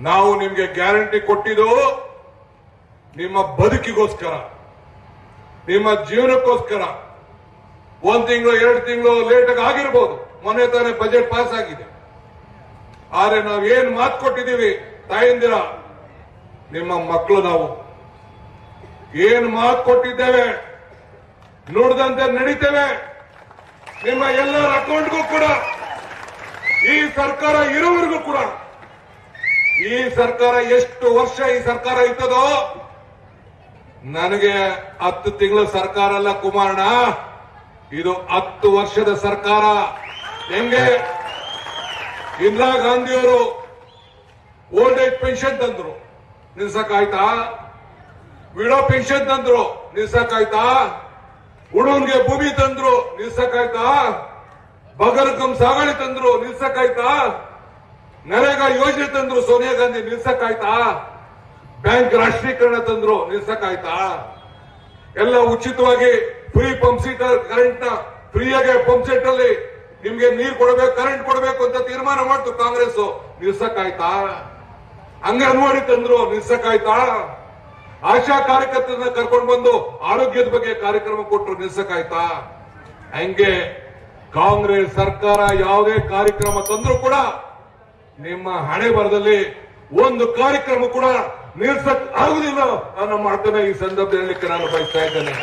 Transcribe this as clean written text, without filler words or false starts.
ನಾವು ನಿಮ್ಗೆ ಗ್ಯಾರಂಟಿ ಕೊಟ್ಟಿದ್ದು ನಿಮ್ಮ ಬದುಕಿಗೋಸ್ಕರ, ನಿಮ್ಮ ಜೀವನಕ್ಕೋಸ್ಕರ. 1 ತಿಂಗಳು 2 ತಿಂಗಳು ಲೇಟಾಗಿ ಆಗಿರ್ಬೋದು, ಮೊನ್ನೆ ತಾನೇ ಬಜೆಟ್ ಪಾಸ್ ಆಗಿದೆ. ಆದ್ರೆ ನಾವೇನ್ ಮಾತು ಕೊಟ್ಟಿದ್ದೀವಿ ತಾಯಂದಿರ, ನಿಮ್ಮ ಮಕ್ಕಳು ನಾವು ಏನ್ ಮಾತು ಕೊಟ್ಟಿದ್ದೇವೆ ನುಡಿದಂತೆ ನಡೀತೇವೆ. ನಿಮ್ಮ ಎಲ್ಲರ ಅಕೌಂಟ್ಗೂ ಕೂಡ ಈ ಸರ್ಕಾರ ಇರೋವರೆಗೂ ಕೂಡ, ಈ ಸರ್ಕಾರ ಎಷ್ಟು ವರ್ಷ ಈ ಸರ್ಕಾರ ಇರ್ತದೋ, ನನಗೆ 10 ತಿಂಗಳ ಸರ್ಕಾರ ಅಲ್ಲ ಕುಮಾರಣ್ಣ, ಇದು 10 ವರ್ಷದ ಸರ್ಕಾರ. ಹೆಂಗೆ ಇಂದಿರಾ ಗಾಂಧಿಯವರು ಓಲ್ಡ್ ಏಜ್ ಪೆನ್ಷನ್ ತಂದ್ರು, ನಿಲ್ಸಕ್ಕಾಯ್ತಾ? ವಿಡೋ ಪೆನ್ಷನ್ ತಂದ್ರು, ನಿಲ್ಸಕ್ಕಾಯ್ತಾ? ಹುಡುಗನ್ಗೆ ಭೂಮಿ ತಂದ್ರು, ನಿಲ್ಸಕ್ಕಾಯ್ತಾ? ಬಗರ್ಕಂ ಸಾಗಣೆ ತಂದ್ರು, ನಿಲ್ಸಕ್ಕಾಯ್ತಾ? ನರೇಗಾ ಯೋಜನೆ ತಂದ್ರು ಸೋನಿಯಾ ಗಾಂಧಿ, ನಿಲ್ಸಕ್ಕಾಯ್ತಾ? ಬ್ಯಾಂಕ್ ರಾಷ್ಟ್ರೀಕರಣ ತಂದ್ರು, ನಿಲ್ಸಕ್ಕಾಯ್ತಾ? ಎಲ್ಲ ಉಚಿತವಾಗಿ ಫ್ರೀ ಪಂಪ್ ಸೆಟ್ ಕರೆಂಟ್ ನ ಫ್ರೀಯಾಗಿ ಪಂಪ್ ಸೆಟ್ ಅಲ್ಲಿ ನಿಮ್ಗೆ ನೀರು ಕೊಡಬೇಕು, ಕರೆಂಟ್ ಕೊಡಬೇಕು ಅಂತ ತೀರ್ಮಾನ ಮಾಡ್ತು ಕಾಂಗ್ರೆಸ್, ನಿಲ್ಸಕ್ಕಾಯ್ತಾ? ಅಂಗನವಾಡಿ ತಂದ್ರು, ನಿಲ್ಸಕ್ಕಾಯ್ತಾ? ಆಶಾ ಕಾರ್ಯಕರ್ತರನ್ನ ಕರ್ಕೊಂಡು ಬಂದು ಆರೋಗ್ಯದ ಬಗ್ಗೆ ಕಾರ್ಯಕ್ರಮ ಕೊಟ್ಟರು, ನಿಲ್ಸಕ್ಕಾಯ್ತಾ? ಹಂಗೆ ಕಾಂಗ್ರೆಸ್ ಸರ್ಕಾರ ಯಾವುದೇ ಕಾರ್ಯಕ್ರಮ ತಂದ್ರೂ ಕೂಡ ನಿಮ್ಮ ಹಣೆ ಬರದಲ್ಲಿ ಒಂದು ಕಾರ್ಯಕ್ರಮ ಕೂಡ ನಿಲ್ಸಕ್ ಆಗುದಿಲ್ಲ ಅನ್ನೋ ಮಾತನ್ನ ಈ ಸಂದರ್ಭದಲ್ಲಿ ನಾನು ಬಯಸ್ತಾ ಇದ್ದೇನೆ.